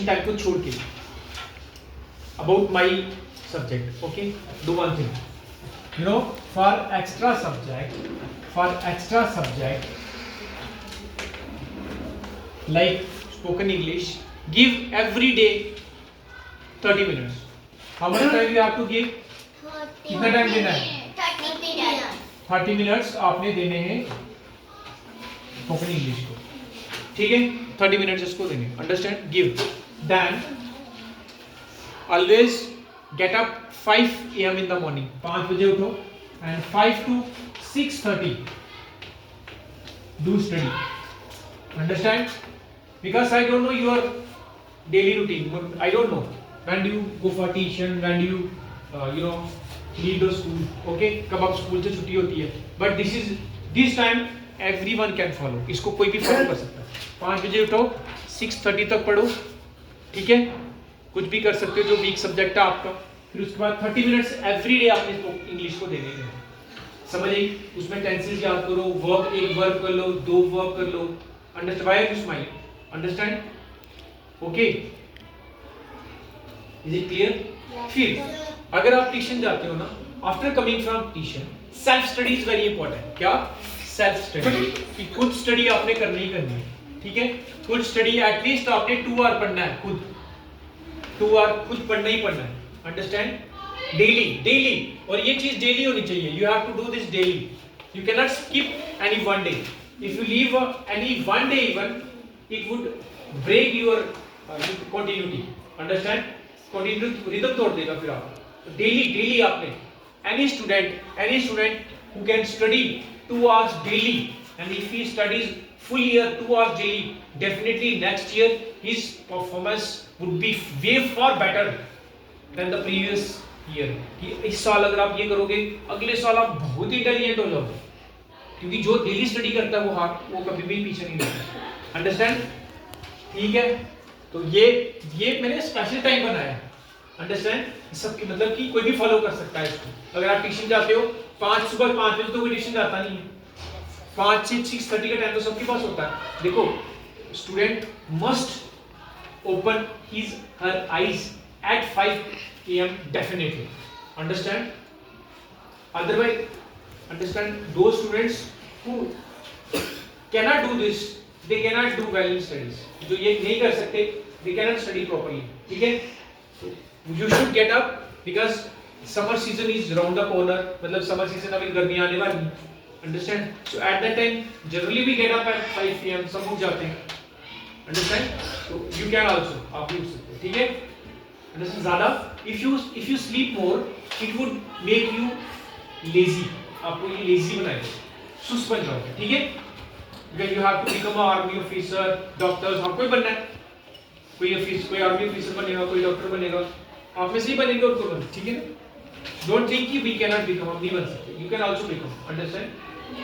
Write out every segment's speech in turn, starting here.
Teaching time को छोड़ के, about my subject. Okay, do one thing, you know, for extra subject like spoken English, give every day 30 minutes. How much time you have to give? कितना time देना है? 30 minutes आपने देने हैं spoken English को. ठीक है, 30 minutes इसको देंगे. Understand? Give. Then always get up 5 AM in the morning. 5 बजे उठो and 5 to 6:30 do study. Understand? Because I don't know your daily routine. I don't know when do you go for tuition, when do you leave the school. Okay, कब आप school से छुट्टी होती है. But this time everyone can follow. इसको कोई भी follow कर सकता है. 5 बजे उठो, 6:30 तक पढ़ो. ठीक है, कुछ भी कर सकते हो जो वीक सब्जेक्ट है आपका. फिर उसके बाद 30 मिनट्स एवरी डे आपने इंग्लिश को देने हैं. समझ आई? उसमें टेंसेस याद करो, वर्ब, एक वर्ब कर लो, 2 वर्ब कर लो. Understand? Why are you smiling? Understand? Okay, is it clear? फिर अगर आप ट्यूशन जाते हो ना, after coming from tuition, self study is very important. क्या? Self study. कि खुद स्टडी आपने करनी ही करनी है. ठीक है, खुद स्टडी एटलीस्ट आपने 2 आवर पढ़ना है. खुद 2 आवर खुद पढ़ना ही पढ़ना है. अंडरस्टैंड? डेली. और ये चीज डेली होनी चाहिए. You have to do this daily. You can not skip any one day. If you leave any one day even, it would break your continuity. Understand? Continue rhythm तोड़ देगा फिर आप. Daily आपने, any student who can study 2 hours daily, and if he studies full year 2 hours daily, definitely next year his performance would be way far better than the previous year. कि इस साल अगर आप ये करोगे, अगले साल आप बहुत इंटेलिजेंट हो जाओगे. क्योंकि जो डेली स्टडी करता है वो कभी भी पीछे नहीं रहता. अंडरस्टैंड? ठीक है, तो ये मैंने स्पेशल टाइम बनाया है. अंडरस्टैंड? सबकी मतलब कि कोई भी फॉलो कर सकता है इसको. अगर आप ट्यूशन जाते हो, सुबह 5 बजे तो कोई ट्यूशन जाता नहीं है. 5 से 6:30 का टाइम तो सबके पास होता है. देखो, student must open his her eyes at 5 AM definitely. Understand? Otherwise, understand, those students who cannot do this, they cannot do well in studies. जो ये नहीं कर सकते, they cannot study properly. ठीक है? You should get up because summer season is round the corner. मतलब summer season अभी गर्मी आने वाली. Understand? So at that time, generally we get up at 5 AM. सब लोग जाते हैं. Understand? So you can also, आप भी उठ सकते हैं. ठीक है? ज़्यादा if you sleep more, it would make you lazy. आपको ये lazy बनाएगा, सुस्त बन जाओगे. ठीक है? Because you have to become an army officer, doctors, आपको ही बनना है. कोई आर्मी ऑफिसर बनेगा, कोई डॉक्टर बनेगा, आप में से ही बनेंगे और कोई बने. ठीक है? Don't think कि we cannot become, हम नहीं बन सकते. You can also become. Understand?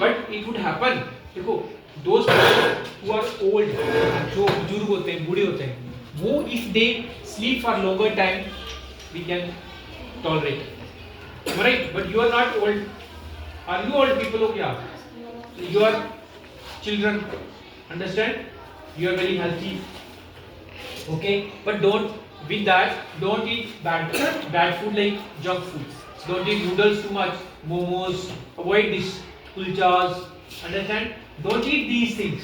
But it would happen. देखो, those people who are old, जो बुजुर्ग होते हैं, बूढ़े होते हैं, वो if they sleep for longer time, we can tolerate. Right? But you are not old. Are you old people? हो क्या? You are children. Understand? You are very healthy. Okay? But don't eat bad food like junk food. Don't eat noodles too much, momos. Avoid this, kulchas. Understand? Don't eat these things.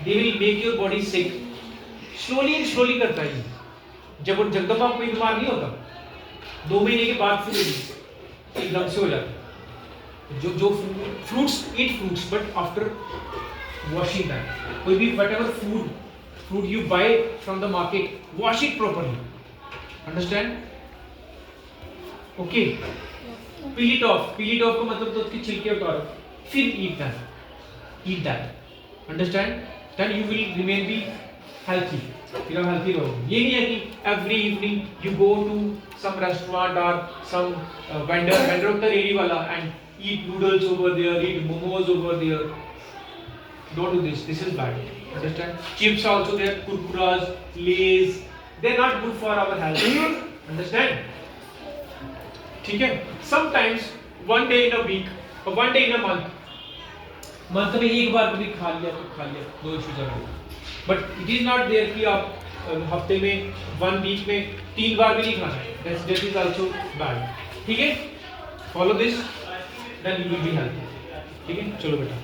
They will make your body sick. Slowly करता है. जब जगदम आप कोई बीमार नहीं होता, 2 महीने के बाद फिर एकदम से हो जाता है. जो fruits, eat fruits but after washing that. कोई भी whatever fruit you buy from the market, wash it properly. Understand? Okay. Peel it off का मतलब तो उसके छिलके उतारो, फिर eat that. Understand? Then you will remain be healthy. फिर आप healthy रहो. ये नहीं है कि every evening you go to some restaurant or some vendor होता है रेडी वाला and eat noodles over there, eat momos over there. Don't do this. This is bad. Understand? Chips also there, kurkuras, lays. They're not good for our health. Understand? ठीक है? Sometimes one day in a week or one day in a month. Month में एक बार कभी खा लिया, 2 issue जरूर. But it is not there कि आप हफ्ते में 1 वीक में 3 बार भी नहीं खाना है, दिस इज आल्सो बैड। ठीक है, follow this then you will be healthy. ठीक है, चलो बेटा।